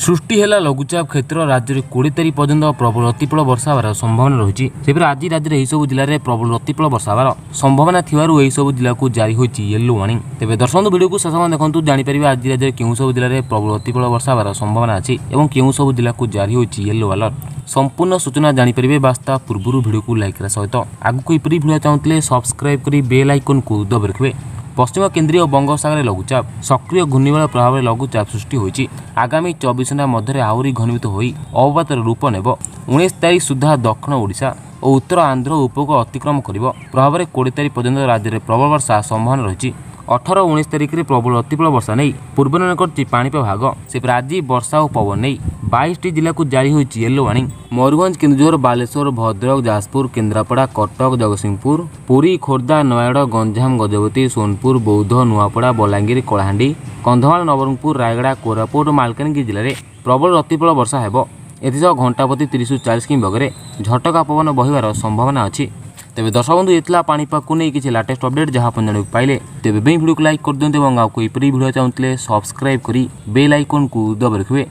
सृष्टि है लघुचाप क्षेत्र राज्य में 20 तारिख पर्यंत प्रबल अतिप्रबल वर्षा होवार संभावना रही है। आज राज्य में यह जिले में प्रबल अतिप्रबल वर्षा होवार संभावना थी सब जिला को जारी होती येलो वार्निंग। तेज दर्शक वीडियो को शेष देखते जानीपर आज राज्य में केउं सब जिले में प्रबल अतिप्रबल वर्षा होवार संभावना अच्छी और केउं सब जिला को जारी होती येलो अलर्ट। संपूर्ण सूचना जानीपर बास्ता पूर्व वीडियो को लाइक सहित आगक यपरी भिडियो चाहूँगे सब्सक्राइब कर बेल आइकन को दबाई रखिए। पश्चिम केन्द्रीय बंगोपसागर लघुचाप सक्रिय घूर्णिबल प्रभाव में लघुचाप सृष्टि होती आगामी 24 घंटा मध्य आहरी घनीभूत हो अवपातर रूप नेब 19 तारिख सुधा दक्षिण ओडिशा और उत्तर आंध्र उपकूल अतिक्रम कर प्रभाव में 20 तारिख पर्यंत राज्य में प्रबल वर्षा संभावना रही। 18-19 तारिख में प्रबल अतिप्रबल वर्षा नहीं पूर्वानुमान कर पाणीपाग से आज वर्षा और पवन नहीं 22 जिला को जारी होती येलो वार्निंग। मयूरभंज केन्दुझर बालेश्वर भद्रक जाजपुर केन्द्रापड़ा कटक जगतसिंहपुर पुरी खोर्धा नयागड़ गंजाम गजपति सोनपुर बौद्ध नुआपड़ा बलांगीर कलाहांडी कंधमाल नवरंगपुर रायगड़ा कोरापुट मालकानगिरी जिले में प्रबल अतिप्रबल वर्षा हेब। एसह घंटा प्रति 30-40 किमी बेगर झटका पवन बहिबार संभावना अच्छी। तेज दर्शक बंधु ये पानीपाग को नहीं किसी लाटेस्ट अपडेट जहाँ आप जानक पाइले तेज भिडियो को लाइक कर दिखाते और आपको यपरी भिडियो चाहूँगे सब्सक्राइब कर बेल आइकन को दबाई रखिए।